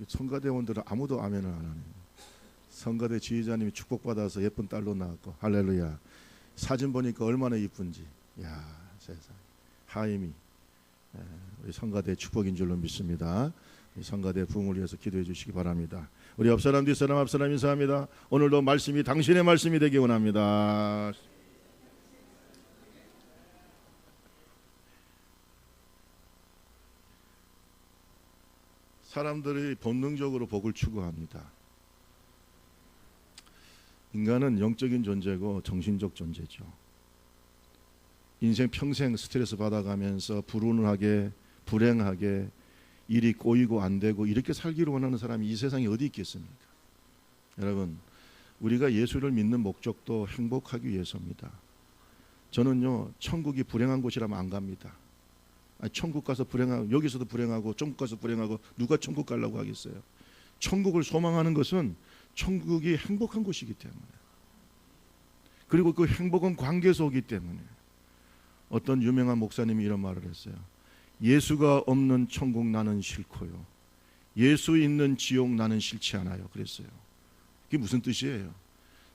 성가대원들은 아무도 아멘을 안 하네요. 성가대 지휘자님이 축복받아서 예쁜 딸로 낳았고, 할렐루야. 사진 보니까 얼마나 이쁜지. 야, 세상. 하임이 우리 성가대 축복인 줄로 믿습니다. 우리 성가대 부흥을 위해서 기도해 주시기 바랍니다. 우리 앞사람 뒷사람 앞사람 인사합니다. 오늘도 말씀이 당신의 말씀이 되기 원합니다. 사람들이 본능적으로 복을 추구합니다. 인간은 영적인 존재고 정신적 존재죠. 인생 평생 스트레스 받아가면서 불운하게 불행하게 일이 꼬이고 안 되고 이렇게 살기를 원하는 사람이 이 세상에 어디 있겠습니까? 여러분, 우리가 예수를 믿는 목적도 행복하기 위해서입니다. 저는요, 천국이 불행한 곳이라면 안 갑니다. 아니, 천국 가서 불행하고 여기서도 불행하고 천국 가서 불행하고 누가 천국 가려고 하겠어요? 천국을 소망하는 것은 천국이 행복한 곳이기 때문에, 그리고 그 행복은 관계에서 오기 때문에. 어떤 유명한 목사님이 이런 말을 했어요. 예수가 없는 천국 나는 싫고요, 예수 있는 지옥 나는 싫지 않아요. 그랬어요. 그게 무슨 뜻이에요?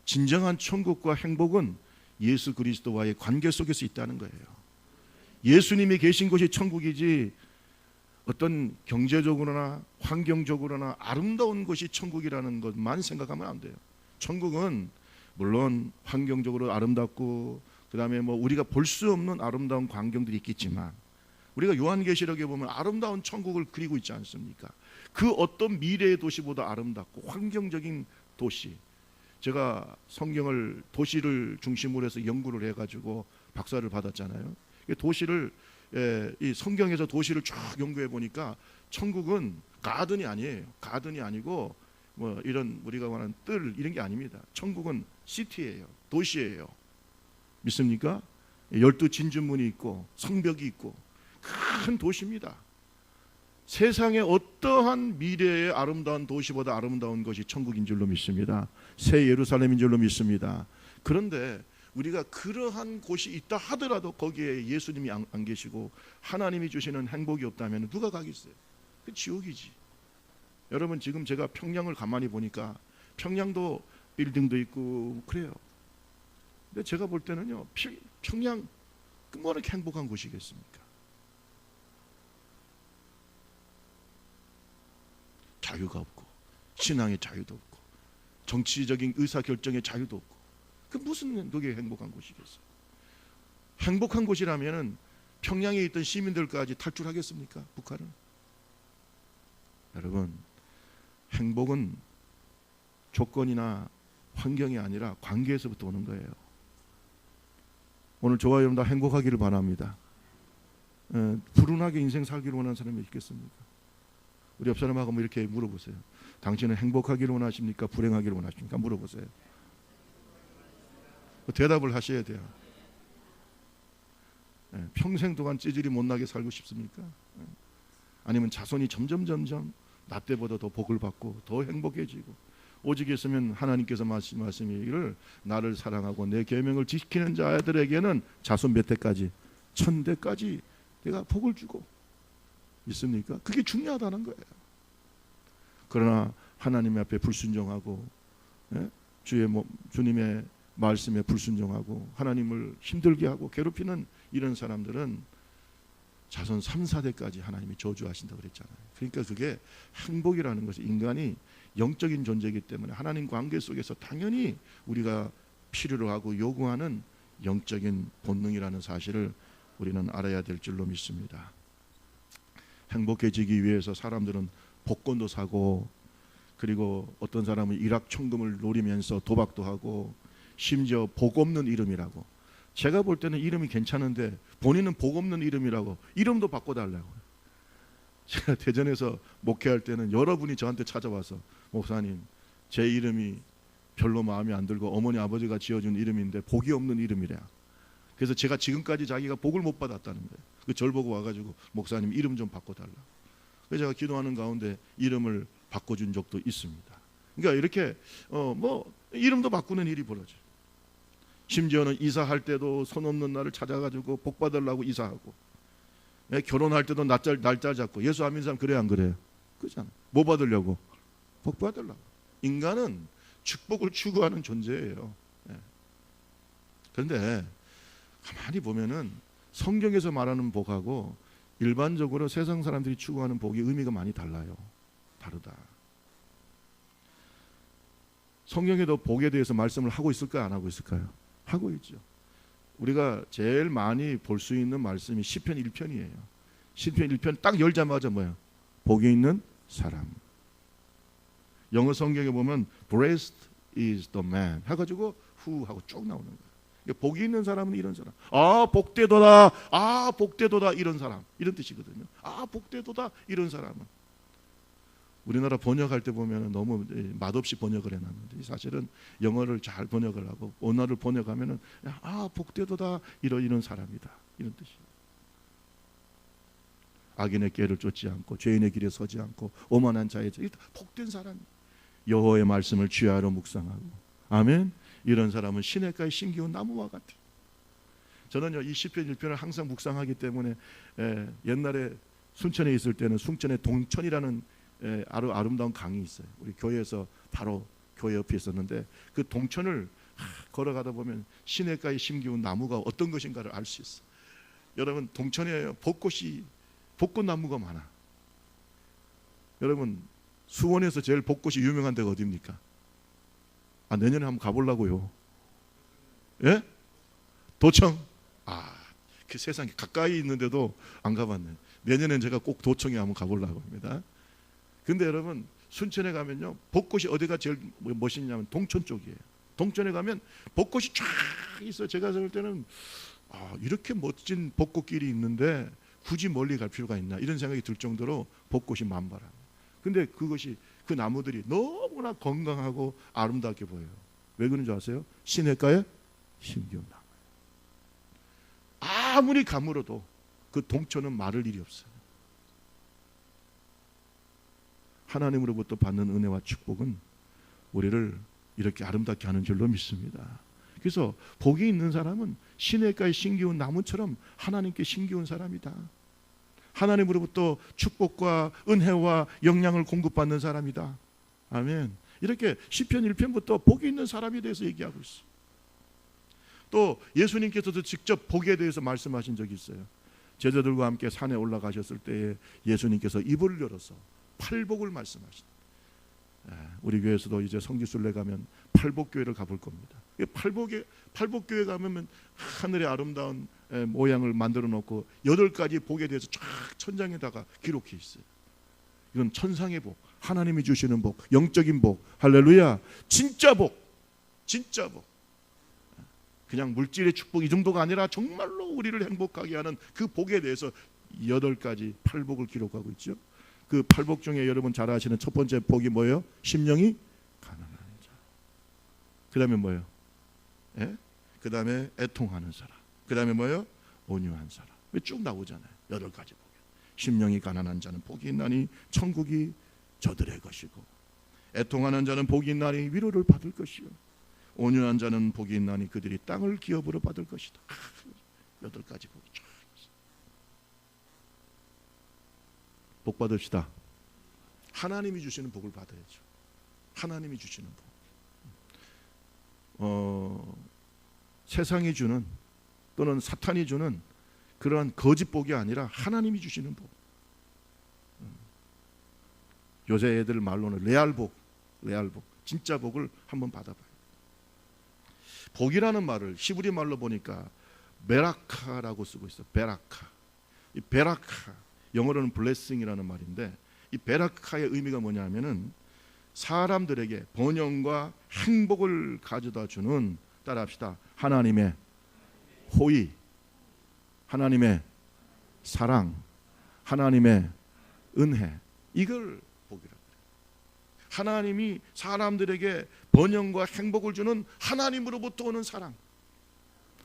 진정한 천국과 행복은 예수 그리스도와의 관계 속에서 있다는 거예요. 예수님이 계신 곳이 천국이지 어떤 경제적으로나 환경적으로나 아름다운 것이 천국이라는 것만 생각하면 안 돼요. 천국은 물론 환경적으로 아름답고 그 다음에 뭐 우리가 볼 수 없는 아름다운 광경들이 있겠지만, 우리가 요한계시록에 보면 아름다운 천국을 그리고 있지 않습니까? 그 어떤 미래의 도시보다 아름답고 환경적인 도시. 제가 성경을 도시를 중심으로 해서 연구를 해가지고 박사를 받았잖아요. 도시를 이 성경에서 도시를 쭉 연구해 보니까 천국은 가든이 아니에요. 가든이 아니고 뭐 이런 우리가 말하는 뜰 이런 게 아닙니다. 천국은 시티예요. 도시예요. 믿습니까? 12진주문이 있고 성벽이 있고 큰 도시입니다. 세상의 어떠한 미래의 아름다운 도시보다 아름다운 것이 천국인 줄로 믿습니다. 새 예루살렘인 줄로 믿습니다. 그런데 우리가 그러한 곳이 있다 하더라도 거기에 예수님이 안 계시고 하나님이 주시는 행복이 없다면 누가 가겠어요? 그 지옥이지. 여러분, 지금 제가 평양을 가만히 보니까 평양도 빌딩도 있고 그래요. 근데 제가 볼 때는요, 평양 뭐가 이렇게 행복한 곳이겠습니까? 자유가 없고 신앙의 자유도 없고 정치적인 의사결정의 자유도 없고, 그 무슨 그게 행복한 곳이겠어요? 행복한 곳이라면 평양에 있던 시민들까지 탈출하겠습니까? 북한은? 여러분, 행복은 조건이나 환경이 아니라 관계에서부터 오는 거예요. 오늘 저와 여러분 다 행복하기를 바랍니다. 불운하게 인생 살기를 원하는 사람이 있겠습니까? 우리 옆 사람하고 뭐 이렇게 물어보세요. 당신은 행복하기를 원하십니까? 불행하기를 원하십니까? 물어보세요. 대답을 하셔야 돼요. 평생 동안 찌질이 못나게 살고 싶습니까? 아니면 자손이 점점 나 때보다 더 복을 받고 더 행복해지고, 오직 있으면 하나님께서 말씀하시기를 나를 사랑하고 내 계명을 지키는 자들에게는 자손 몇 대까지? 1000대까지 내가 복을 주고. 믿습니까? 그게 중요하다는 거예요. 그러나 하나님 앞에 불순종하고 주님의 말씀에 불순종하고 하나님을 힘들게 하고 괴롭히는 이런 사람들은 자손 3, 4대까지 하나님이 저주하신다고 그랬잖아요. 그러니까 그게 행복이라는 것은 인간이 영적인 존재이기 때문에 하나님 관계 속에서 당연히 우리가 필요로 하고 요구하는 영적인 본능이라는 사실을 우리는 알아야 될 줄로 믿습니다. 행복해지기 위해서 사람들은 복권도 사고, 그리고 어떤 사람은 일확천금을 노리면서 도박도 하고, 심지어 복 없는 이름이라고. 제가 볼 때는 이름이 괜찮은데 본인은 복 없는 이름이라고 이름도 바꿔달라고. 제가 대전에서 목회할 때는 여러분이 저한테 찾아와서, 목사님 제 이름이 별로 마음에 안 들고 어머니 아버지가 지어준 이름인데 복이 없는 이름이래요. 그래서 제가 지금까지 자기가 복을 못 받았다는 거예요. 그 절 보고 와가지고 목사님 이름 좀 바꿔달라. 그래서 제가 기도하는 가운데 이름을 바꿔준 적도 있습니다. 그러니까 이렇게 뭐 이름도 바꾸는 일이 벌어져요. 심지어는 이사할 때도 손 없는 날을 찾아가지고 복 받으려고 이사하고, 결혼할 때도 날짜 잡고. 예수 안 믿는 사람 그래 안 그래요? 그잖아. 뭐 받으려고? 복 받으려고. 인간은 축복을 추구하는 존재예요. 예. 그런데 가만히 보면은 성경에서 말하는 복하고 일반적으로 세상 사람들이 추구하는 복이 의미가 많이 달라요. 다르다. 성경에도 복에 대해서 말씀을 하고 있을까요? 안 하고 있을까요? 하고 있죠. 우리가 제일 많이 볼 수 있는 말씀이 시편 1편이에요. 시편 1편 딱 열자마자 뭐야? 복이 있는 사람. 영어 성경에 보면 Blessed is the man 해가지고 who 하고 쭉 나오는 거예요. 복이 있는 사람은 이런 사람. 아 복되도다. 아 복되도다 이런 사람. 이런 뜻이거든요. 아 복되도다 이런 사람은. 우리나라 번역할 때 보면 너무 맛없이 번역을 해놨는데 사실은 영어를 잘 번역을 하고 언어를 번역하면은 아 복되도다 이런 사람이다 이런 뜻이에요. 악인의 꾀를 쫓지 않고 죄인의 길에 서지 않고 오만한 자의 복된 사람이 여호와의 말씀을 주야로 묵상하고 아멘. 이런 사람은 시냇가에 심기운 나무와 같아. 저는요 이 시편 1편을 항상 묵상하기 때문에 옛날에 순천에 있을 때는 순천에 동천이라는 아름다운 강이 있어요. 우리 교회에서 바로 교회 옆에 있었는데 그 동천을 걸어가다 보면 시냇가에 심기운 나무가 어떤 것인가를 알 수 있어. 여러분 동천에 벚꽃나무가 많아. 여러분 수원에서 제일 벚꽃이 유명한 데가 어디입니까? 아 내년에 한번 가보려고요. 예? 도청. 그 세상에 가까이 있는데도 안 가봤네. 내년엔 제가 꼭 도청에 한번 가보려고 합니다. 근데 여러분 순천에 가면요 벚꽃이 어디가 제일 멋있냐면 동천 쪽이에요. 동천에 가면 벚꽃이 쫙 있어. 제가 볼 때는 이렇게 멋진 벚꽃길이 있는데 굳이 멀리 갈 필요가 있나 이런 생각이 들 정도로 벚꽃이 만발합니다. 근데 그것이 그 나무들이 너무나 건강하고 아름답게 보여요. 왜 그런 줄 아세요? 시냇가에 심기운 나무. 아무리 가물어도 그 동천은 마를 일이 없어요. 하나님으로부터 받는 은혜와 축복은 우리를 이렇게 아름답게 하는 줄로 믿습니다. 그래서 복이 있는 사람은 시냇가에 심기운 나무처럼 하나님께 심기운 사람이다. 하나님으로부터 축복과 은혜와 영향을 공급받는 사람이다. 아멘. 이렇게 시편 1편부터 복이 있는 사람에 대해서 얘기하고 있어. 또 예수님께서도 직접 복에 대해서 말씀하신 적이 있어요. 제자들과 함께 산에 올라가셨을 때에 예수님께서 입을 열어서 팔복을 말씀하시다. 우리 교회에서도 이제 성지순례 가면 팔복교회를 가볼 겁니다. 팔복교회 가면 하늘의 아름다운 모양을 만들어 놓고 8가지 복에 대해서 쫙 천장에다가 기록해 있어요. 이건 천상의 복, 하나님이 주시는 복, 영적인 복, 할렐루야. 진짜 복, 진짜 복. 그냥 물질의 축복 이 정도가 아니라 정말로 우리를 행복하게 하는 그 복에 대해서 8가지 팔복을 기록하고 있죠. 그 팔복 중에 여러분 잘 아시는 첫 번째 복이 뭐예요? 심령이 가난한 자. 그 다음에 뭐예요? 예? 그 다음에 애통하는 사람. 그 다음에 뭐예요? 온유한 사람. 쭉 나오잖아요. 8가지 복. 심령이 가난한 자는 복이 있나니 천국이 저들의 것이고, 애통하는 자는 복이 있나니 위로를 받을 것이요, 온유한 자는 복이 있나니 그들이 땅을 기업으로 받을 것이다. 8가지 복이 쫙 있어요. 복 받읍시다. 하나님이 주시는 복을 받아야죠. 하나님이 주시는 복. 세상이 주는 또는 사탄이 주는 그러한 거짓 복이 아니라 하나님이 주시는 복. 요새 애들 말로는 레알복, 진짜 복을 한번 받아봐요. 복이라는 말을 히브리 말로 보니까 베라카라고 쓰고 있어요. 베라카. 이 베라카, 영어로는 블레싱이라는 말인데, 이 베라카의 의미가 뭐냐면은 사람들에게 번영과 행복을 가져다 주는, 따라합시다, 하나님의 호의, 하나님의 사랑, 하나님의 은혜, 이걸 복이라고 해요. 하나님이 사람들에게 번영과 행복을 주는 하나님으로부터 오는 사랑,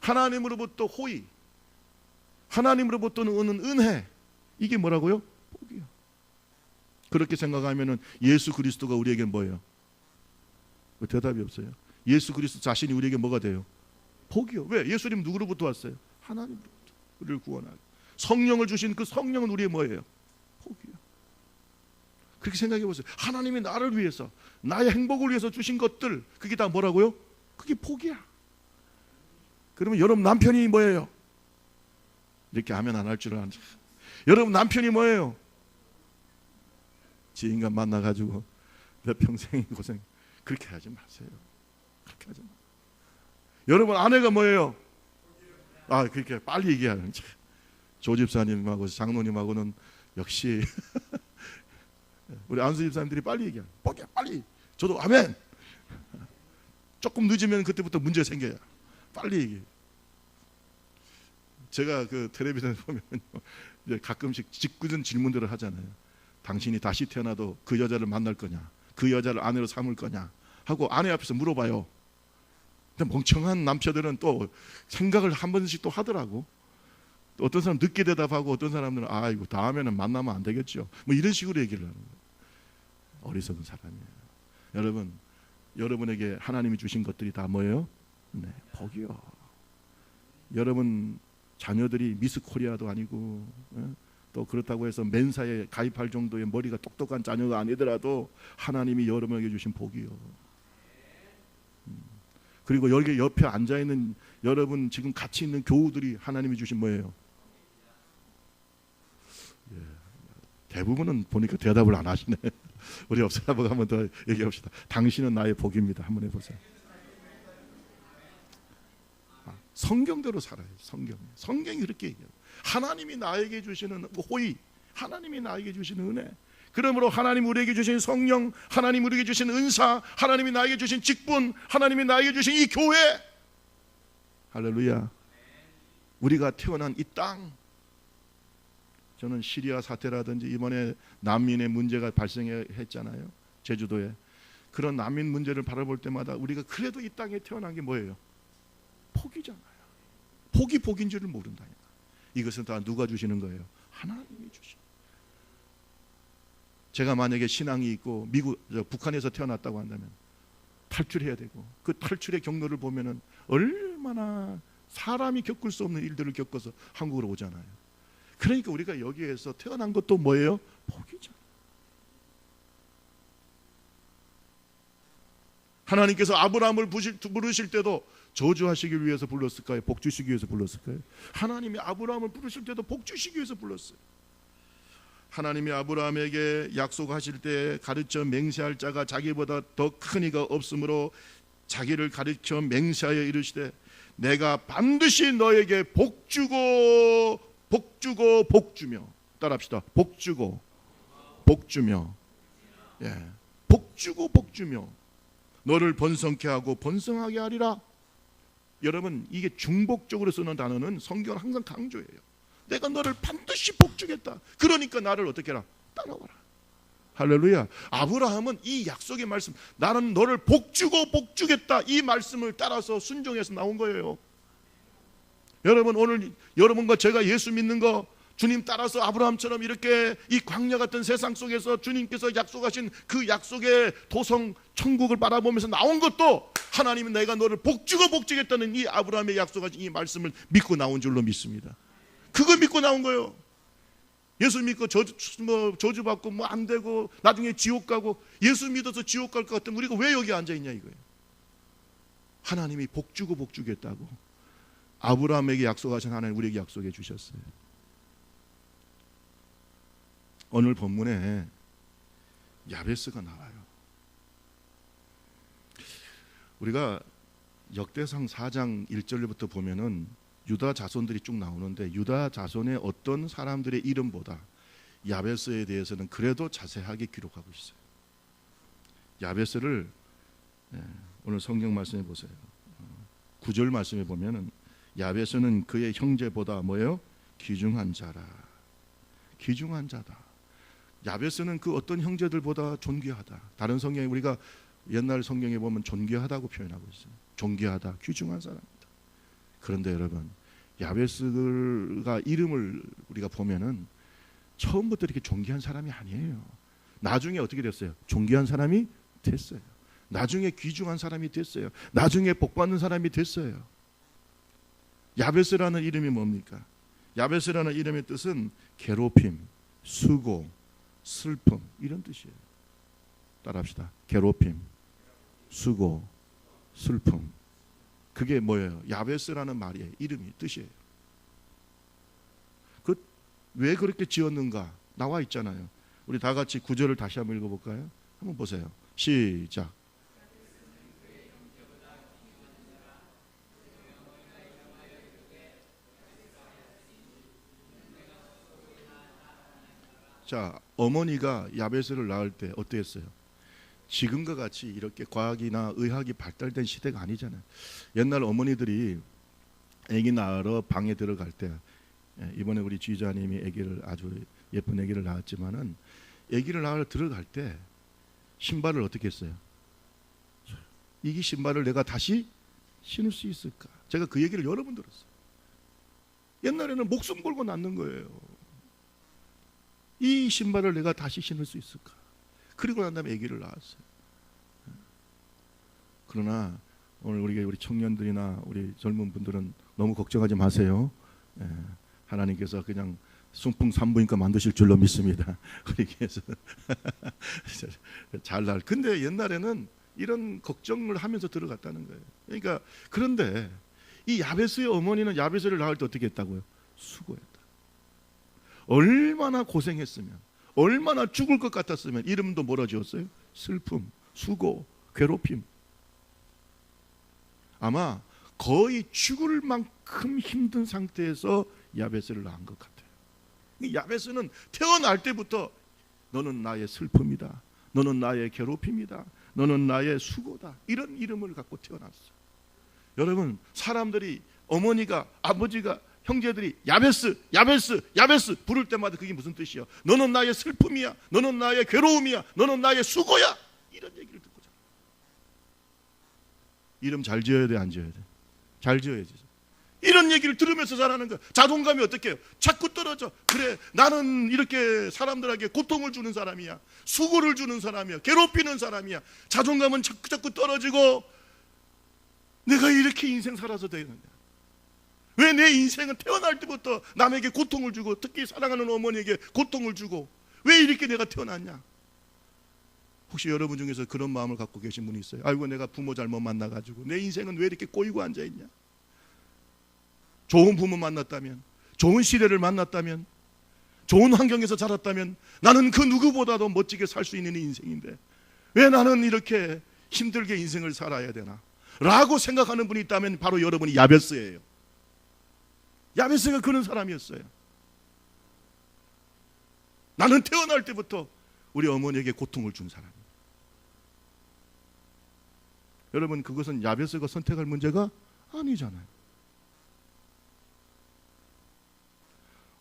하나님으로부터 호의, 하나님으로부터 오는 은혜, 이게 뭐라고요? 복이요. 그렇게 생각하면은 예수 그리스도가 우리에게 뭐예요? 대답이 없어요. 예수 그리스도 자신이 우리에게 뭐가 돼요? 복이요. 왜? 예수님 누구로부터 왔어요? 하나님으로부터 우리를 구원하고, 성령을 주신 그 성령은 우리의 뭐예요? 복이요. 그렇게 생각해 보세요. 하나님이 나를 위해서, 나의 행복을 위해서 주신 것들, 그게 다 뭐라고요? 그게 복이야. 그러면 여러분 남편이 뭐예요? 이렇게 하면 안 할 줄 아는. 여러분 남편이 뭐예요? 지인과 만나가지고 내 평생 고생. 그렇게 하지 마세요. 그렇게 하지 마. 여러분 아내가 뭐예요? 그렇게 빨리 얘기하는. 조 집사님하고 장로님하고는 역시 우리 안수 집사님들이 빨리 얘기하는. 복이야 빨리. 저도 아멘. 조금 늦으면 그때부터 문제 생겨요. 빨리 얘기해. 제가 그 텔레비전에 보면 이제 가끔씩 짓궂은 질문들을 하잖아요. 당신이 다시 태어나도 그 여자를 만날 거냐, 그 여자를 아내로 삼을 거냐 하고 아내 앞에서 물어봐요. 근데 멍청한 남편들은 또 생각을 한 번씩 또 하더라고. 또 어떤 사람 늦게 대답하고 어떤 사람들은 이거 다음에는 만나면 안 되겠죠. 뭐 이런 식으로 얘기를 하는 거예요. 어리석은 사람이에요. 여러분, 여러분에게 하나님이 주신 것들이 다 뭐예요? 네, 복이요. 여러분 자녀들이 미스 코리아도 아니고 또 그렇다고 해서 멘사에 가입할 정도의 머리가 똑똑한 자녀가 아니더라도 하나님이 여러분에게 주신 복이요. 그리고 여기 옆에 앉아있는 여러분 지금 같이 있는 교우들이 하나님이 주신 뭐예요? 대부분은 보니까 대답을 안 하시네. 우리 옆 사람하고 한번 더 얘기합시다. 당신은 나의 복입니다. 한번 해보세요. 성경대로 살아요. 성경이 그렇게 얘기해요. 하나님이 나에게 주시는 호의, 하나님이 나에게 주시는 은혜, 그러므로 하나님 우리에게 주신 성령, 하나님 우리에게 주신 은사, 하나님이 나에게 주신 직분, 하나님이 나에게 주신 이 교회, 할렐루야. 우리가 태어난 이 땅, 저는 시리아 사태라든지 이번에 난민의 문제가 발생했잖아요. 제주도에. 그런 난민 문제를 바라볼 때마다 우리가 그래도 이 땅에 태어난 게 뭐예요? 복이잖아요. 복이 복인 줄을 모른다니까. 이것은 다 누가 주시는 거예요? 하나님이 주시는. 제가 만약에 신앙이 있고 북한에서 태어났다고 한다면 탈출해야 되고 그 탈출의 경로를 보면은 얼마나 사람이 겪을 수 없는 일들을 겪어서 한국으로 오잖아요. 그러니까 우리가 여기에서 태어난 것도 뭐예요? 복이죠. 하나님께서 아브라함을 부르실 때도 저주하시기 위해서 불렀을까요? 복 주시기 위해서 불렀을까요? 하나님이 아브라함을 부르실 때도 복 주시기 위해서 불렀어요. 하나님이 아브라함에게 약속하실 때 가르쳐 맹세할 자가 자기보다 더 큰 이가 없으므로 자기를 가르쳐 맹세하여 이르시되 내가 반드시 너에게 복 주고 복 주며. 따라합시다. 복 주고 복 주며. 복 주고 복 주며 너를 번성케 하고 번성하게 하리라. 여러분 이게 중복적으로 쓰는 단어는 성경은 항상 강조해요. 내가 너를 반드시 복 주겠다. 그러니까 나를 어떻게 해라? 따라와라. 할렐루야. 아브라함은 이 약속의 말씀, 나는 너를 복 주고 복 주겠다, 이 말씀을 따라서 순종해서 나온 거예요. 여러분 오늘 여러분과 제가 예수 믿는 거, 주님 따라서 아브라함처럼 이렇게 이 광야 같은 세상 속에서 주님께서 약속하신 그 약속의 도성 천국을 바라보면서 나온 것도 하나님은 내가 너를 복주고 복주겠다는 이 아브라함의 약속하신 이 말씀을 믿고 나온 줄로 믿습니다. 그거 믿고 나온 거예요. 예수 믿고 저주받고 뭐 안 되고 나중에 지옥 가고, 예수 믿어서 지옥 갈 것 같으면 우리가 왜 여기 앉아 있냐 이거예요. 하나님이 복주고 복주겠다고 아브라함에게 약속하신 하나님 우리에게 약속해 주셨어요. 오늘 본문에 야베스가 나와요. 우리가 역대상 4장 1절부터 보면은 유다 자손들이 쭉 나오는데 유다 자손의 어떤 사람들의 이름보다 야베스에 대해서는 그래도 자세하게 기록하고 있어요. 야베스를 오늘 성경 말씀해 보세요. 9절 말씀해 보면은 야베스는 그의 형제보다 뭐예요? 귀중한 자라. 귀중한 자다. 야베스는 그 어떤 형제들보다 존귀하다. 다른 성경에 우리가 옛날 성경에 보면 존귀하다고 표현하고 있어요. 존귀하다, 귀중한 사람이다. 그런데 여러분, 야베스가 이름을 우리가 보면은 처음부터 이렇게 존귀한 사람이 아니에요. 나중에 어떻게 됐어요? 존귀한 사람이 됐어요. 나중에 귀중한 사람이 됐어요. 나중에 복받는 사람이 됐어요. 야베스라는 이름이 뭡니까? 야베스라는 이름의 뜻은 괴롭힘, 수고, 슬픔 이런 뜻이에요. 따라합시다. 괴롭힘, 수고, 슬픔. 그게 뭐예요? 야베스라는 말이에요. 이름이 뜻이에요. 왜 그렇게 지었는가? 나와 있잖아요. 우리 다 같이 구절을 다시 한번 읽어볼까요? 한번 보세요. 시작. 자, 어머니가 야베스를 낳을 때 어땠어요? 지금과 같이 이렇게 과학이나 의학이 발달된 시대가 아니잖아요. 옛날 어머니들이 아기 낳으러 방에 들어갈 때, 이번에 우리 지휘자님이 아기를 아주 예쁜 아기를 낳았지만은 아기를 낳으러 들어갈 때 신발을 어떻게 했어요? 이 신발을 내가 다시 신을 수 있을까? 제가 그 얘기를 여러 번 들었어요. 옛날에는 목숨 걸고 낳는 거예요. 이 신발을 내가 다시 신을 수 있을까? 그리고 난 다음에 아기를 낳았어요. 그러나 오늘 우리 청년들이나 우리 젊은 분들은 너무 걱정하지 마세요. 하나님께서 그냥 순풍산부인과 만드실 줄로 믿습니다. 그래서 잘 날. 근데 옛날에는 이런 걱정을 하면서 들어갔다는 거예요. 그러니까 그런데 이 야베스의 어머니는 야베스를 낳을 때 어떻게 했다고요? 수고했다. 얼마나 고생했으면, 얼마나 죽을 것 같았으면 이름도 뭐라 지었어요? 슬픔, 수고, 괴롭힘. 아마 거의 죽을 만큼 힘든 상태에서 야베스를 낳은 것 같아요. 야베스는 태어날 때부터 너는 나의 슬픔이다, 너는 나의 괴롭힘이다, 너는 나의 수고다, 이런 이름을 갖고 태어났어요. 여러분, 사람들이, 어머니가, 아버지가, 형제들이 야베스, 야베스, 야베스 부를 때마다 그게 무슨 뜻이야? 너는 나의 슬픔이야, 너는 나의 괴로움이야, 너는 나의 수고야, 이런 얘기를 듣고 자라. 이름 잘 지어야 돼, 안 지어야 돼? 잘 지어야지. 이런 얘기를 들으면서 자라는 거야. 자존감이 어떻게 해요? 자꾸 떨어져. 그래, 나는 이렇게 사람들에게 고통을 주는 사람이야, 수고를 주는 사람이야, 괴롭히는 사람이야. 자존감은 자꾸 떨어지고, 내가 이렇게 인생 살아서 되느냐? 왜 내 인생은 태어날 때부터 남에게 고통을 주고, 특히 사랑하는 어머니에게 고통을 주고, 왜 이렇게 내가 태어났냐? 혹시 여러분 중에서 그런 마음을 갖고 계신 분이 있어요? 아이고, 내가 부모 잘못 만나가지고 내 인생은 왜 이렇게 꼬이고 앉아있냐? 좋은 부모 만났다면, 좋은 시대를 만났다면, 좋은 환경에서 자랐다면 나는 그 누구보다도 멋지게 살 수 있는 인생인데 왜 나는 이렇게 힘들게 인생을 살아야 되나? 라고 생각하는 분이 있다면 바로 여러분이 야베스예요. 야베스가 그런 사람이었어요. 나는 태어날 때부터 우리 어머니에게 고통을 준 사람이에요. 여러분, 그것은 야베스가 선택할 문제가 아니잖아요.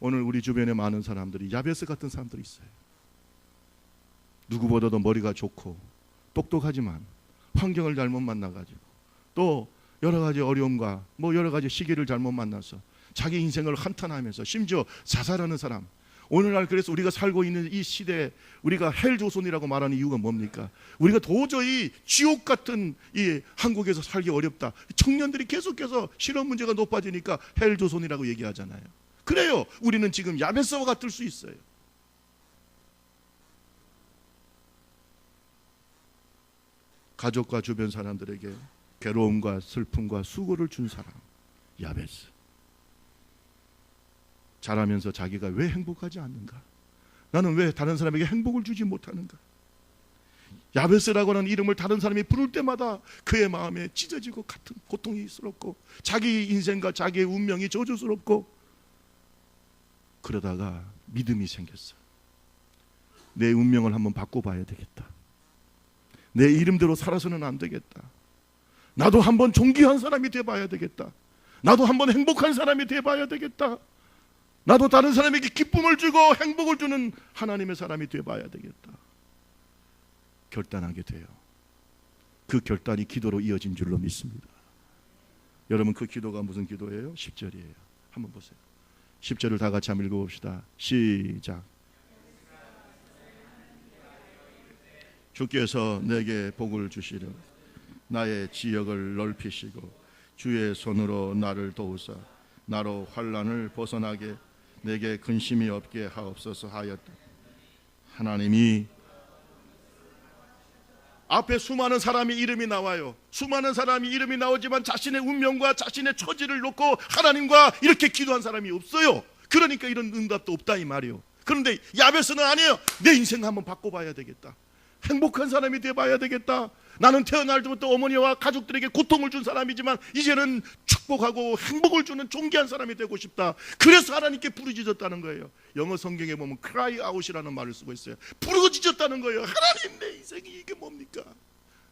오늘 우리 주변에 많은 사람들이 야베스 같은 사람들이 있어요. 누구보다도 머리가 좋고 똑똑하지만 환경을 잘못 만나가지고, 또 여러 가지 어려움과 여러 가지 시기를 잘못 만나서 자기 인생을 한탄하면서 심지어 자살하는 사람. 오늘날 그래서 우리가 살고 있는 이 시대에 우리가 헬조선이라고 말하는 이유가 뭡니까? 우리가 도저히 지옥 같은 이 한국에서 살기 어렵다. 청년들이 계속해서 실업 문제가 높아지니까 헬조선이라고 얘기하잖아요. 그래요. 우리는 지금 야베스와 같을 수 있어요. 가족과 주변 사람들에게 괴로움과 슬픔과 수고를 준 사람, 야베스. 자라면서 자기가 왜 행복하지 않는가? 나는 왜 다른 사람에게 행복을 주지 못하는가? 야베스라고 하는 이름을 다른 사람이 부를 때마다 그의 마음에 찢어지고 같은 고통이스럽고 자기 인생과 자기의 운명이 저주스럽고, 그러다가 믿음이 생겼어. 내 운명을 한번 바꿔봐야 되겠다. 내 이름대로 살아서는 안 되겠다. 나도 한번 존귀한 사람이 돼봐야 되겠다. 나도 한번 행복한 사람이 돼봐야 되겠다. 나도 다른 사람에게 기쁨을 주고 행복을 주는 하나님의 사람이 돼봐야 되겠다. 결단하게 돼요. 그 결단이 기도로 이어진 줄로 믿습니다. 여러분, 그 기도가 무슨 기도예요? 10절이에요. 한번 보세요. 10절을 다 같이 한번 읽어봅시다. 시작. 주께서 내게 복을 주시려 나의 지역을 넓히시고 주의 손으로 나를 도우사 나로 환난을 벗어나게 내게 근심이 없게 하옵소서 하였다. 하나님이 앞에 수많은 사람이 이름이 나와요. 수많은 사람이 이름이 나오지만 자신의 운명과 자신의 처지를 놓고 하나님과 이렇게 기도한 사람이 없어요. 그러니까 이런 응답도 없다 이 말이에요. 그런데 야베스는 아니에요. 내 인생 한번 바꿔봐야 되겠다. 행복한 사람이 돼봐야 되겠다. 나는 태어날 때부터 어머니와 가족들에게 고통을 준 사람이지만 이제는 축복하고 행복을 주는 존귀한 사람이 되고 싶다. 그래서 하나님께 부르짖었다는 거예요. 영어 성경에 보면 cry out이라는 말을 쓰고 있어요. 부르짖었다는 거예요. 하나님, 내 인생이 이게 뭡니까?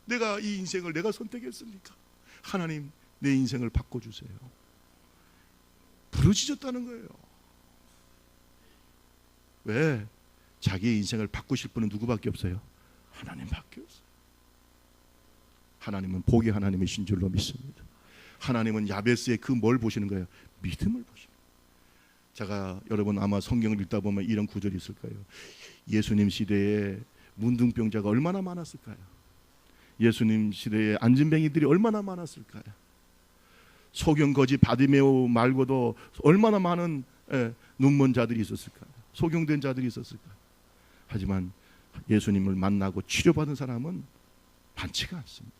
내가 이 인생을 내가 선택했습니까? 하나님, 내 인생을 바꿔주세요. 부르짖었다는 거예요. 왜? 자기의 인생을 바꾸실 분은 누구밖에 없어요? 하나님밖에 없어요. 하나님은 복의 하나님이신 줄로 믿습니다. 하나님은 야베스의 그 뭘 보시는 거예요? 믿음을 보시는 거예요. 제가 여러분 아마 성경을 읽다 보면 이런 구절이 있을 거예요. 예수님 시대에 문둥병자가 얼마나 많았을까요? 예수님 시대에 안진뱅이들이 얼마나 많았을까요? 소경거지 바디메오 말고도 얼마나 많은 눈먼 자들이 있었을까요? 소경된 자들이 있었을까요? 하지만 예수님을 만나고 치료받은 사람은 많지가 않습니다.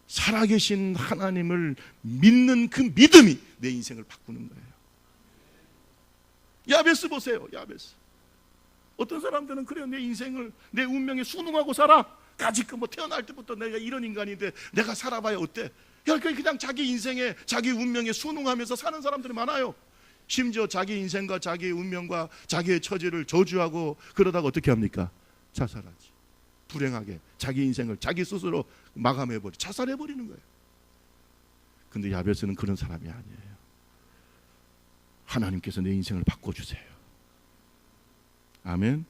살아계신 하나님을 믿는 그 믿음이 내 인생을 바꾸는 거예요. 야베스 보세요. 야베스. 어떤 사람들은 그래요. 내 인생을 내 운명에 순응하고 살아. 까짓 뭐 태어날 때부터 내가 이런 인간인데 내가 살아봐야 어때? 그냥 자기 인생에 자기 운명에 순응하면서 사는 사람들이 많아요. 심지어 자기 인생과 자기의 운명과 자기의 처지를 저주하고 그러다가 어떻게 합니까? 자살하지. 불행하게 자기 인생을 자기 스스로 마감해버리고 자살해버리는 거예요. 근데 야베스는 그런 사람이 아니에요. 하나님께서 내 인생을 바꿔주세요. 아멘.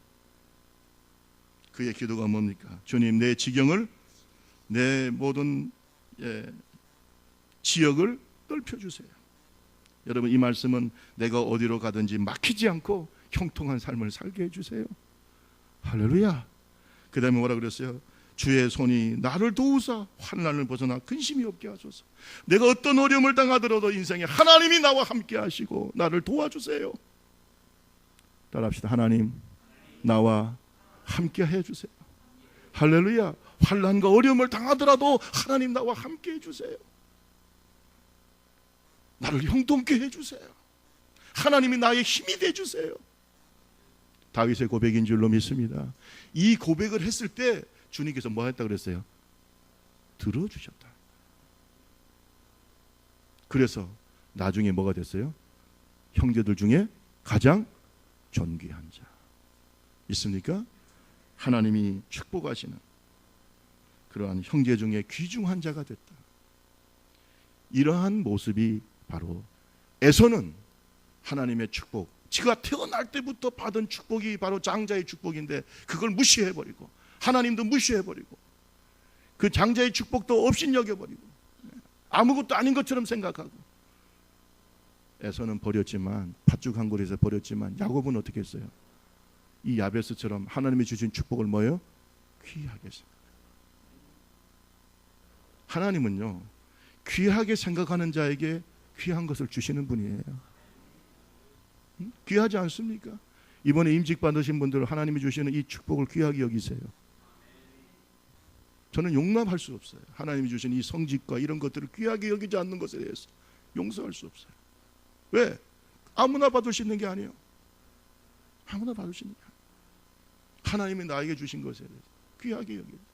그의 기도가 뭡니까? 주님, 내 지경을, 내 모든 지역을 넓혀주세요. 여러분, 이 말씀은 내가 어디로 가든지 막히지 않고 형통한 삶을 살게 해주세요. 할렐루야. 그 다음에 뭐라 그랬어요? 주의 손이 나를 도우사 환난을 벗어나 근심이 없게 하소서. 내가 어떤 어려움을 당하더라도 인생에 하나님이 나와 함께 하시고 나를 도와주세요. 따라합시다. 하나님, 나와 함께 해주세요. 할렐루야. 환난과 어려움을 당하더라도 하나님 나와 함께 해주세요. 나를 형통케 해주세요. 하나님이 나의 힘이 돼주세요. 다윗의 고백인 줄로 믿습니다. 이 고백을 했을 때 주님께서 뭐 했다 그랬어요? 들어주셨다. 그래서 나중에 뭐가 됐어요? 형제들 중에 가장 존귀한 자. 있습니까? 하나님이 축복하시는 그러한 형제 중에 귀중한 자가 됐다. 이러한 모습이 바로 에서는 하나님의 축복, 지가 태어날 때부터 받은 축복이 바로 장자의 축복인데 그걸 무시해버리고 하나님도 무시해버리고 그 장자의 축복도 업신여겨버리고 아무것도 아닌 것처럼 생각하고 에서는 버렸지만 팥죽 한 그릇에 버렸지만 야곱은 어떻게 했어요? 이 야베스처럼 하나님이 주신 축복을 뭐예요? 귀하게 생각해요. 하나님은요 귀하게 생각하는 자에게 귀한 것을 주시는 분이에요. 귀하지 않습니까? 이번에 임직 받으신 분들 하나님이 주시는 이 축복을 귀하게 여기세요. 저는 용납할 수 없어요. 하나님이 주신 이 성직과 이런 것들을 귀하게 여기지 않는 것에 대해서 용서할 수 없어요. 왜? 아무나 받을 수 있는 게 아니에요. 아무나 받을 수 있는 게 아니에요. 하나님이 나에게 주신 것에 대해서 귀하게 여겨요.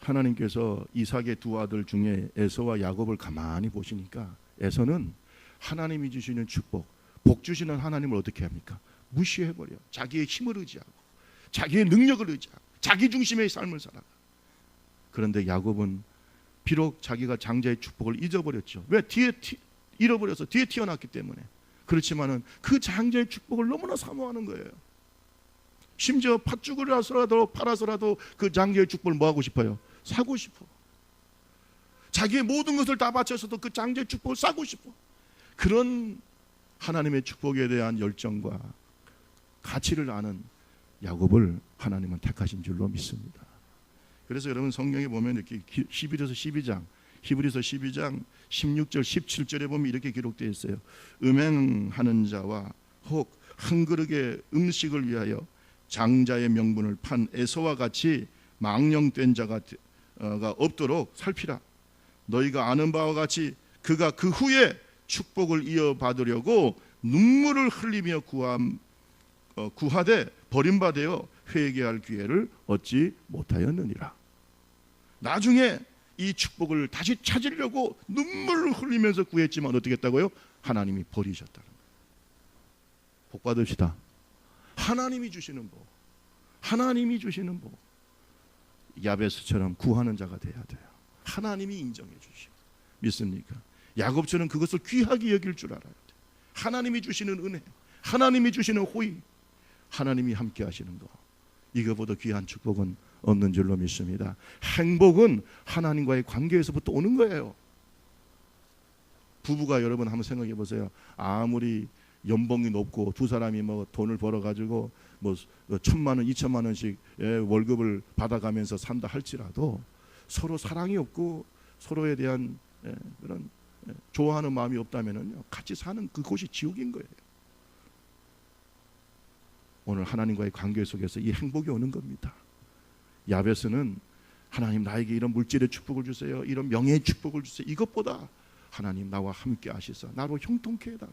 하나님께서 이삭의 두 아들 중에 에서와 야곱을 가만히 보시니까 에서는 하나님이 주시는 축복, 복 주시는 하나님을 어떻게 합니까? 무시해버려요. 자기의 힘을 의지하고 자기의 능력을 의지하고 자기 중심의 삶을 살아가. 그런데 야곱은 비록 자기가 장자의 축복을 잊어버렸죠. 왜? 잃어버려서 뒤에 튀어났기 때문에. 그렇지만은 그 장자의 축복을 너무나 사모하는 거예요. 심지어 팥죽을 팔아서라도 그 장자의 축복을 뭐 하고 싶어요? 사고 싶어. 자기의 모든 것을 다 바쳐서도 그 장자의 축복을 사고 싶어. 그런 하나님의 축복에 대한 열정과 가치를 아는 야곱을 하나님은 택하신 줄로 믿습니다. 그래서 여러분 성경에 보면 이렇게 11에서 12장 히브리서 12장 16절 17절에 보면 이렇게 기록되어 있어요. 음행하는 자와 혹 한 그릇의 음식을 위하여 장자의 명분을 판 에서와 같이 망령된 자가 없도록 살피라. 너희가 아는 바와 같이 그가 그 후에 축복을 이어받으려고 눈물을 흘리며 구하되 버림받아 회개할 기회를 얻지 못하였느니라. 나중에 이 축복을 다시 찾으려고 눈물을 흘리면서 구했지만 어떻게 했다고요? 하나님이 버리셨다는 거예요. 복 받읍시다. 하나님이 주시는 복, 하나님이 주시는 복. 야베스처럼 구하는 자가 돼야 돼요. 하나님이 인정해 주시고. 믿습니까? 야곱처럼 그것을 귀하게 여길 줄 알아야 돼요. 하나님이 주시는 은혜, 하나님이 주시는 호의, 하나님이 함께 하시는 것, 이거보다 귀한 축복은 없는 줄로 믿습니다. 행복은 하나님과의 관계에서부터 오는 거예요. 부부가 여러분 한번 생각해 보세요. 아무리 연봉이 높고 두 사람이 뭐 돈을 벌어 가지고 뭐 1,000만 원, 2,000만 원씩 월급을 받아가면서 산다 할지라도 서로 사랑이 없고 서로에 대한 그런 좋아하는 마음이 없다면은요, 같이 사는 그곳이 지옥인 거예요. 오늘 하나님과의 관계 속에서 이 행복이 오는 겁니다. 야베스는 하나님 나에게 이런 물질의 축복을 주세요, 이런 명예의 축복을 주세요, 이것보다 하나님 나와 함께 하시사 나로 형통케 해달라.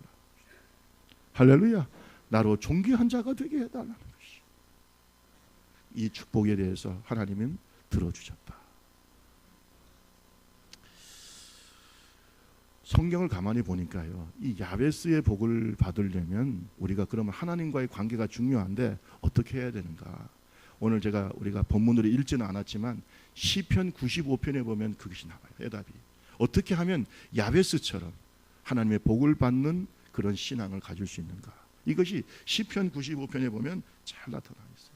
할렐루야. 나로 존귀한 자가 되게 해달라는 것이, 이 축복에 대해서 하나님은 들어주셨다. 성경을 가만히 보니까요, 이 야베스의 복을 받으려면 우리가 그러면 하나님과의 관계가 중요한데 어떻게 해야 되는가? 오늘 우리가 본문으로 읽지는 않았지만 시편 95편에 보면 그것이 나와요. 해답이 어떻게 하면 야베스처럼 하나님의 복을 받는 그런 신앙을 가질 수 있는가? 이것이 시편 95편에 보면 잘 나타나 있어요.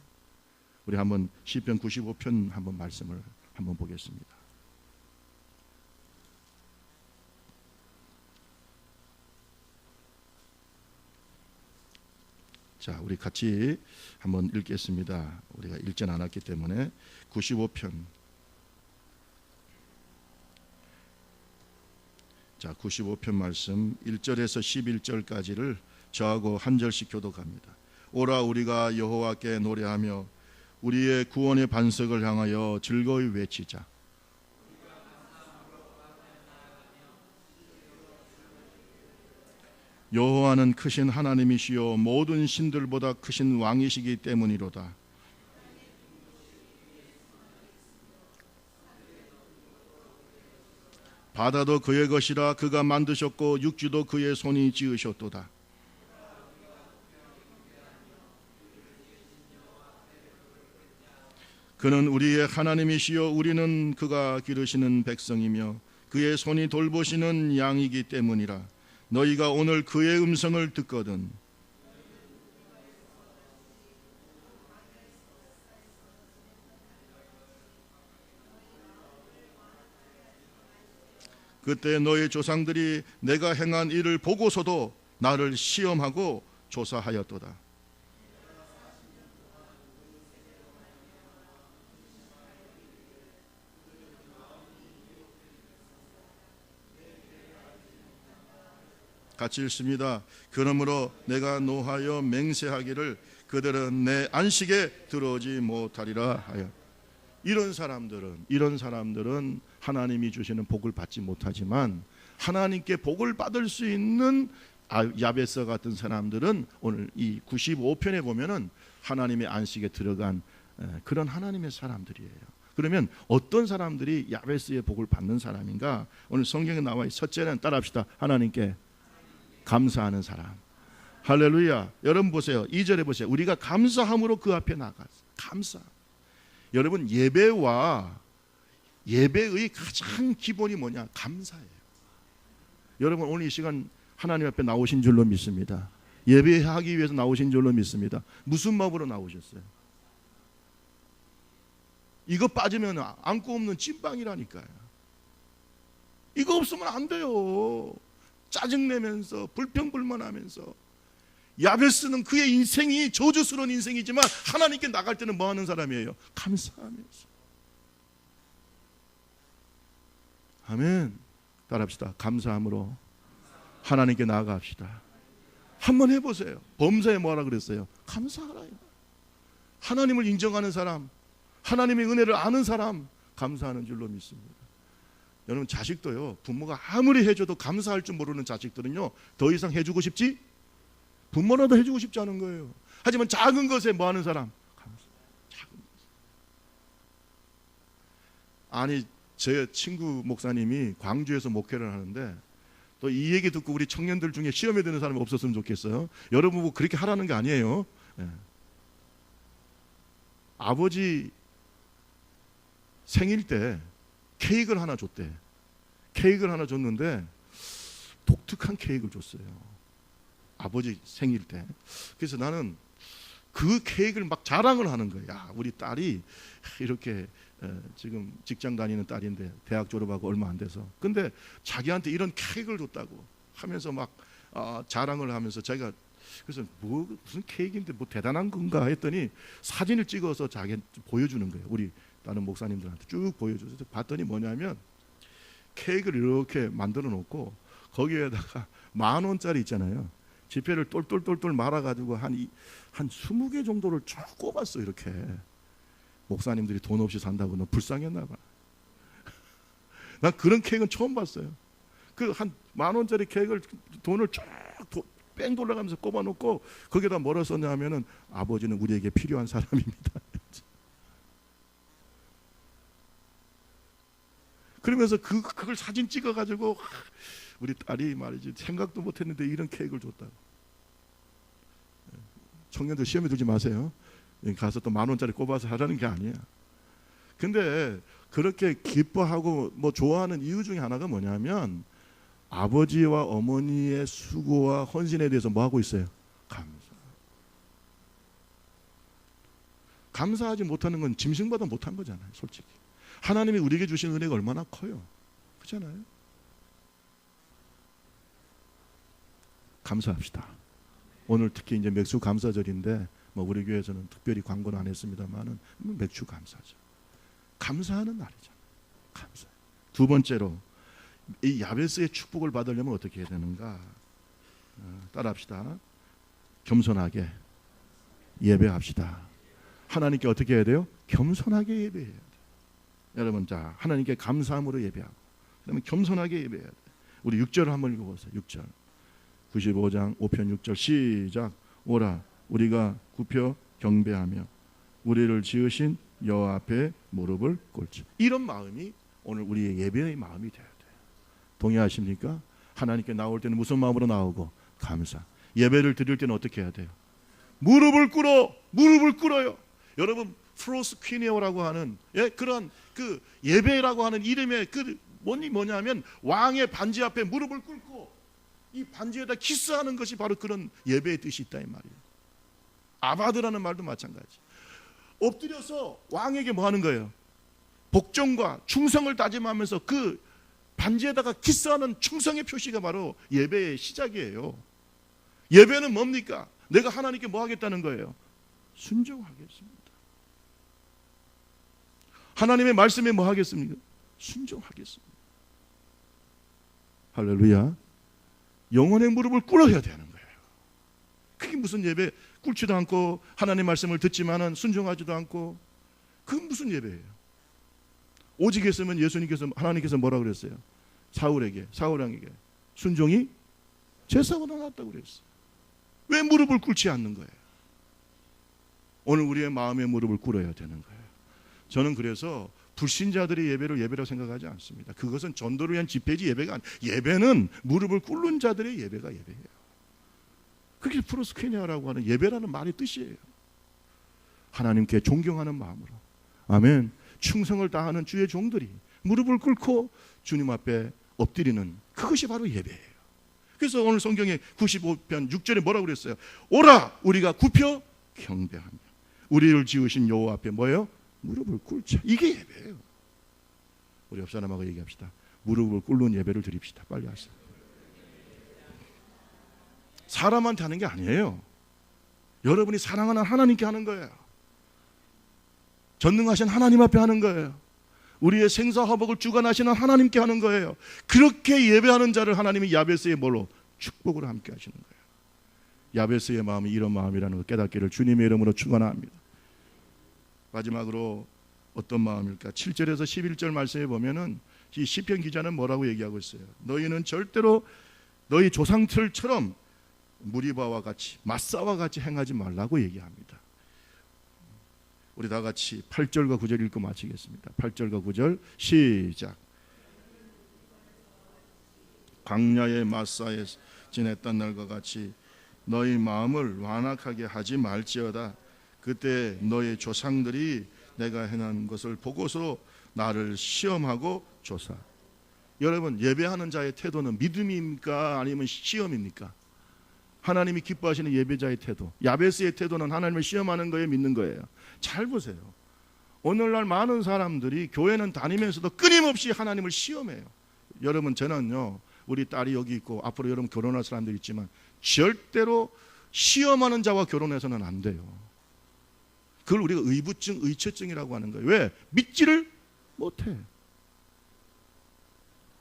우리 한번 시편 95편 한번 말씀을 한번 보겠습니다. 자, 우리 같이 한번 읽겠습니다. 우리가 읽진 않았기 때문에 95편. 자, 95편 말씀 1절에서 11절까지를 저하고 한 절씩 교독합니다. 오라 우리가 여호와께 노래하며 우리의 구원의 반석을 향하여 즐거이 외치자. 여호와는 크신 하나님이시요 모든 신들보다 크신 왕이시기 때문이로다. 바다도 그의 것이라 그가 만드셨고 육지도 그의 손이 지으셨도다. 그는 우리의 하나님이시요 우리는 그가 기르시는 백성이며 그의 손이 돌보시는 양이기 때문이라. 너희가 오늘 그의 음성을 듣거든 그때 너희 조상들이 내가 행한 일을 보고서도 나를 시험하고 조사하였도다. 같이 읽습니다. 그러므로 내가 노하여 맹세하기를 그들은 내 안식에 들어오지 못하리라 하여. 이런 사람들은 하나님이 주시는 복을 받지 못하지만 하나님께 복을 받을 수 있는 야베스 같은 사람들은 오늘 이 95편에 보면은 하나님의 안식에 들어간 그런 하나님의 사람들이에요. 그러면 어떤 사람들이 야베스의 복을 받는 사람인가? 오늘 성경에 나와 있어요. 첫째는 따라합시다. 하나님께 감사하는 사람. 할렐루야. 여러분 보세요. 2절에 보세요. 우리가 감사함으로 그 앞에 나가서 감사. 여러분 예배의 가장 기본이 뭐냐? 감사예요. 여러분 오늘 이 시간 하나님 앞에 나오신 줄로 믿습니다. 예배하기 위해서 나오신 줄로 믿습니다. 무슨 마음으로 나오셨어요? 이거 빠지면 안고 없는 찐빵이라니까요. 이거 없으면 안 돼요. 짜증내면서 불평불만하면서. 야베스는 그의 인생이 저주스러운 인생이지만 하나님께 나갈 때는 뭐 하는 사람이에요? 감사하면서. 아멘. 따라합시다. 감사함으로 하나님께 나아갑시다. 한번 해보세요. 범사에 뭐라 그랬어요? 감사하라. 하나님을 인정하는 사람, 하나님의 은혜를 아는 사람, 감사하는 줄로 믿습니다. 여러분, 자식도요, 부모가 아무리 해줘도 감사할 줄 모르는 자식들은요, 더 이상 해주고 싶지? 부모라도 해주고 싶지 않은 거예요. 하지만 작은 것에 뭐 하는 사람? 감사. 작은 것. 아니, 제 친구 목사님이 광주에서 목회를 하는데, 또 이 얘기 듣고 우리 청년들 중에 시험에 드는 사람이 없었으면 좋겠어요. 여러분 뭐 그렇게 하라는 게 아니에요. 예. 아버지 생일 때 케이크를 하나 줬대. 케이크를 하나 줬는데 독특한 케이크를 줬어요. 아버지 생일 때. 그래서 나는 그 케이크를 막 자랑을 하는 거야. 야, 우리 딸이 이렇게 지금 직장 다니는 딸인데 대학 졸업하고 얼마 안 돼서. 근데 자기한테 이런 케이크를 줬다고 하면서 막 자랑을 하면서 자기가 그래서 뭐 무슨 케이크인데 뭐 대단한 건가 했더니 사진을 찍어서 자기한테 보여주는 거예요. 우리 다른 목사님들한테 쭉 보여줘서 봤더니 뭐냐면 케이크를 이렇게 만들어 놓고 거기에다가 10,000원짜리 있잖아요. 지폐를 똘똘똘똘 말아가지고 한 20개 정도를 쭉 꼽았어. 이렇게 목사님들이 돈 없이 산다고 너 불쌍했나 봐. 난 그런 케이크는 처음 봤어요. 그 한 10,000원짜리 케이크를 돈을 뺑 돌아가면서 꼽아놓고 거기에다 뭐라 썼냐 하면은 아버지는 우리에게 필요한 사람입니다. 그러면서 그걸 사진 찍어가지고 우리 딸이 말이지 생각도 못했는데 이런 케이크를 줬다고. 청년들 시험에 들지 마세요. 가서 또 10,000원짜리 꼽아서 하라는 게 아니야. 근데 그렇게 기뻐하고 뭐 좋아하는 이유 중에 하나가 뭐냐면 아버지와 어머니의 수고와 헌신에 대해서 뭐 하고 있어요? 감사하지 못하는 건 짐승보다 못한 거잖아요. 솔직히 하나님이 우리에게 주신 은혜가 얼마나 커요. 그렇잖아요. 감사합시다. 오늘 특히 이제 맥주 감사절인데 뭐 우리 교회에서는 특별히 광고는 안 했습니다만은 맥주 감사절. 감사하는 날이잖아요. 감사. 두 번째로 이 야베스의 축복을 받으려면 어떻게 해야 되는가? 따라합시다. 겸손하게 예배합시다. 하나님께 어떻게 해야 돼요? 겸손하게 예배해야 돼요. 여러분, 자, 하나님께 감사함으로 예배하고 그다음에 겸손하게 예배해야 돼요. 우리 6절을 한번 읽어보세요. 6절 95장 5편 6절 시작. 오라 우리가 굽혀 경배하며 우리를 지으신 여호와 앞에 무릎을 꿇자. 이런 마음이 오늘 우리의 예배의 마음이 되어야 돼요. 동의하십니까? 하나님께 나올 때는 무슨 마음으로 나오고? 감사. 예배를 드릴 때는 어떻게 해야 돼요? 무릎을 꿇어요. 여러분 프로스퀴니오라고 하는 그런 그 예배라고 하는 이름의 그 뭐냐면 왕의 반지 앞에 무릎을 꿇고 이 반지에다 키스하는 것이 바로 그런 예배의 뜻이 있다 이 말이에요. 아바드라는 말도 마찬가지. 엎드려서 왕에게 뭐 하는 거예요? 복종과 충성을 다짐하면서 그 반지에다가 키스하는 충성의 표시가 바로 예배의 시작이에요. 예배는 뭡니까? 내가 하나님께 뭐 하겠다는 거예요? 순종하겠습니다. 하나님의 말씀에 뭐 하겠습니까? 순종하겠습니다. 할렐루야. 영혼의 무릎을 꿇어야 되는 거예요. 그게 무슨 예배? 꿇지도 않고 하나님의 말씀을 듣지만은 순종하지도 않고 그건 무슨 예배예요? 오직 했으면 예수님께서 하나님께서 뭐라 그랬어요? 사울왕에게 순종이 제사보다 낫다고 그랬어요. 왜 무릎을 꿇지 않는 거예요? 오늘 우리의 마음의 무릎을 꿇어야 되는 거예요. 저는 그래서 불신자들의 예배를 예배라고 생각하지 않습니다. 그것은 전도를 위한 집회지 예배가 아니에요. 예배는 무릎을 꿇는 자들의 예배가 예배예요. 그게 프로스케니아라고 하는 예배라는 말의 뜻이에요. 하나님께 존경하는 마음으로 아멘. 충성을 다하는 주의 종들이 무릎을 꿇고 주님 앞에 엎드리는 그것이 바로 예배예요. 그래서 오늘 성경에 95편 6절에 뭐라고 그랬어요? 오라 우리가 굽혀 경배하며 우리를 지으신 여호와 앞에 뭐예요? 무릎을 꿇자. 이게 예배예요. 우리 옆 사람하고 얘기합시다. 무릎을 꿇는 예배를 드립시다. 빨리 하세요. 사람한테 하는 게 아니에요. 여러분이 사랑하는 하나님께 하는 거예요. 전능하신 하나님 앞에 하는 거예요. 우리의 생사화복을 주관하시는 하나님께 하는 거예요. 그렇게 예배하는 자를 하나님이 야베스의 뭘로? 축복으로 함께 하시는 거예요. 야베스의 마음이 이런 마음이라는 걸 깨닫기를 주님의 이름으로 축원합니다. 마지막으로 어떤 마음일까? 7절에서 11절 말씀에 보면은 이 시편 기자는 뭐라고 얘기하고 있어요? 너희는 절대로 너희 조상들처럼 무리바와 같이 마사와 같이 행하지 말라고 얘기합니다. 우리 다 같이 8절과 9절 읽고 마치겠습니다. 8절과 9절 시작. 광야의 마사에 지냈던 날과 같이 너희 마음을 완악하게 하지 말지어다. 그때 너희 조상들이 내가 행한 것을 보고서 나를 시험하고 조사. 여러분, 예배하는 자의 태도는 믿음입니까? 아니면 시험입니까? 하나님이 기뻐하시는 예배자의 태도, 야베스의 태도는 하나님을 시험하는 거예요, 믿는 거예요? 잘 보세요. 오늘날 많은 사람들이 교회는 다니면서도 끊임없이 하나님을 시험해요. 여러분, 저는요, 우리 딸이 여기 있고 앞으로 여러분 결혼할 사람들이 있지만 절대로 시험하는 자와 결혼해서는 안 돼요. 그걸 우리가 의부증, 의처증이라고 하는 거예요. 왜? 믿지를 못해.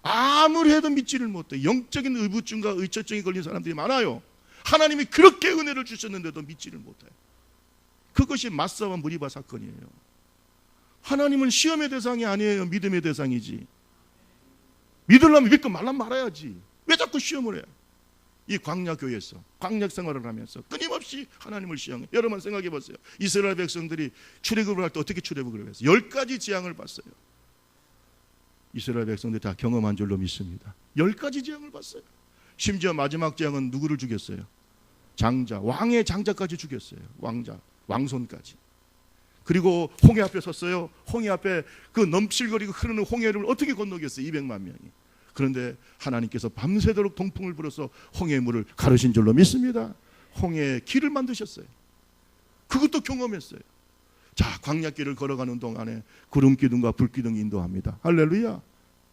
아무리 해도 믿지를 못해. 영적인 의부증과 의처증이 걸린 사람들이 많아요. 하나님이 그렇게 은혜를 주셨는데도 믿지를 못해. 그것이 마사와 무리바 사건이에요. 하나님은 시험의 대상이 아니에요. 믿음의 대상이지. 믿으려면 믿고 말라면 말아야지. 왜 자꾸 시험을 해? 이 광야 교회에서 광야 생활을 하면서 끊임없이 하나님을 시험해. 여러분 생각해 보세요. 이스라엘 백성들이 출애굽을 할 때 어떻게 출애굽을 했어요? 10가지 재앙을 봤어요. 이스라엘 백성들이 다 경험한 줄로 믿습니다. 10가지 재앙을 봤어요. 심지어 마지막 재앙은 누구를 죽였어요? 장자, 왕의 장자까지 죽였어요. 왕자, 왕손까지. 그리고 홍해 앞에 섰어요. 홍해 앞에 그 넘실거리고 흐르는 홍해를 어떻게 건너겠어요? 200만 명이. 그런데 하나님께서 밤새도록 동풍을 불어서 홍해의 물을 가르신 줄로 믿습니다. 홍해의 길을 만드셨어요. 그것도 경험했어요. 자, 광야길을 걸어가는 동안에 구름기둥과 불기둥이 인도합니다. 할렐루야.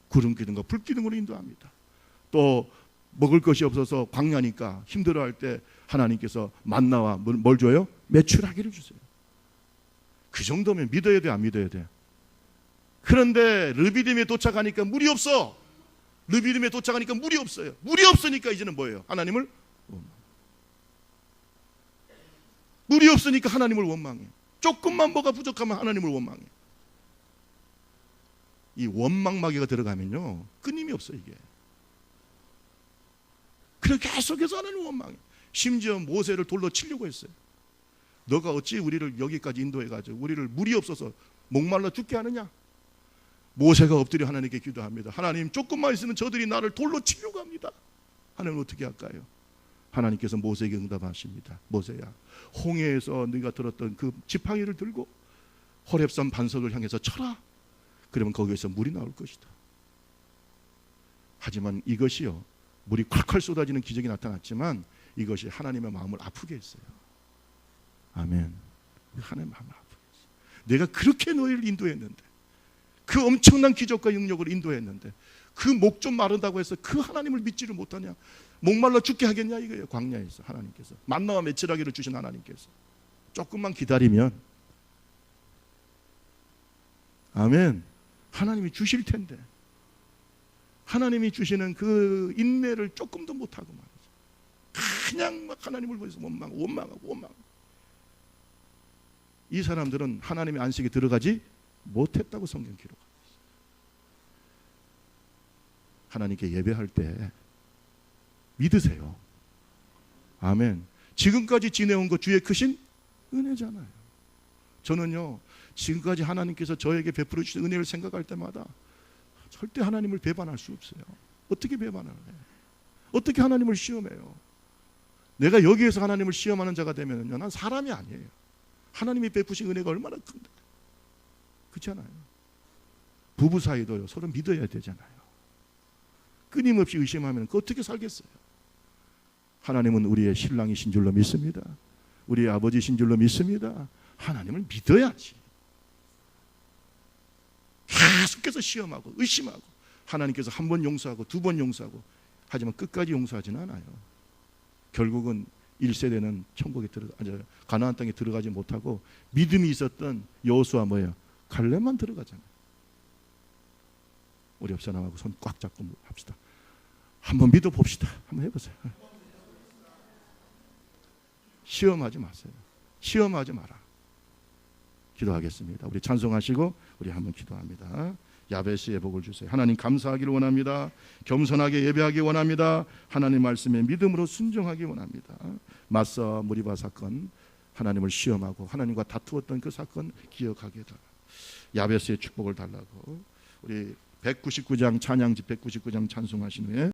구름기둥과 불기둥으로 인도합니다. 또 먹을 것이 없어서 광야니까 힘들어할 때 하나님께서 만나와 뭘 줘요? 메추라기를 주세요. 그 정도면 믿어야 돼, 안 믿어야 돼? 그런데 르비딤에 도착하니까 물이 없어. 르비딤에 도착하니까 물이 없어요. 물이 없으니까 이제는 뭐예요? 하나님을 원망. 물이 없으니까 하나님을 원망해. 조금만 뭐가 부족하면 하나님을 원망해. 이 원망마귀가 들어가면요 끊임이 없어 이게. 그래 계속해서 하나님을 원망해. 심지어 모세를 돌로 치려고 했어요. 너가 어찌 우리를 여기까지 인도해가지고 우리를 물이 없어서 목말라 죽게 하느냐. 모세가 엎드려 하나님께 기도합니다. 하나님, 조금만 있으면 저들이 나를 돌로 치려고 합니다. 하나님 어떻게 할까요? 하나님께서 모세에게 응답하십니다. 모세야, 홍해에서 네가 들었던 그 지팡이를 들고 호렙산 반석을 향해서 쳐라. 그러면 거기에서 물이 나올 것이다. 하지만 이것이요, 물이 콸콸 쏟아지는 기적이 나타났지만 이것이 하나님의 마음을 아프게 했어요. 아멘. 하나님의 마음을 아프게 했어요. 내가 그렇게 너희를 인도했는데, 그 엄청난 기적과 능력을 인도했는데 그 목 좀 마른다고 해서 그 하나님을 믿지를 못하냐? 목말라 죽게 하겠냐 이거예요. 광야에서 하나님께서 만나와 메추라기를 주신 하나님께서 조금만 기다리면 아멘, 하나님이 주실 텐데 하나님이 주시는 그 인내를 조금도 못하고 말이죠. 그냥 막 하나님을 보면서 원망하고 이 사람들은 하나님의 안식에 들어가지 못했다고 성경 기록합니다. 하나님께 예배할 때 믿으세요. 아멘. 지금까지 지내온 것 주의 크신 은혜잖아요. 저는요, 지금까지 하나님께서 저에게 베풀어 주신 은혜를 생각할 때마다 절대 하나님을 배반할 수 없어요. 어떻게 배반을 해요? 어떻게 하나님을 시험해요? 내가 여기에서 하나님을 시험하는 자가 되면요, 난 사람이 아니에요. 하나님이 베푸신 은혜가 얼마나 큰데. 그렇잖아요. 부부 사이도요, 서로 믿어야 되잖아요. 끊임없이 의심하면 그 어떻게 살겠어요? 하나님은 우리의 신랑이신 줄로 믿습니다. 우리의 아버지신 줄로 믿습니다. 하나님을 믿어야지. 계속해서 시험하고 의심하고 하나님께서 한 번 용서하고 두 번 용서하고 하지만 끝까지 용서하지는 않아요. 결국은 1세대는 천국에 가나안 땅에 들어가지 못하고 믿음이 있었던 여호수아 뭐예요? 갈렙만 들어가잖아요. 우리 옆 사람하고 손 꽉 잡고 합시다. 한번 믿어봅시다. 한번 해보세요. 시험하지 마세요. 시험하지 마라. 기도하겠습니다. 우리 찬송하시고 우리 한번 기도합니다. 야베스의 복을 주세요. 하나님 감사하기를 원합니다. 겸손하게 예배하기 원합니다. 하나님 말씀에 믿음으로 순종하기 원합니다. 마사 무리바 사건, 하나님을 시험하고 하나님과 다투었던 그 사건 기억하게 해달라. 야베스의 축복을 달라고 우리 199장 찬양집 199장 찬송하신 후에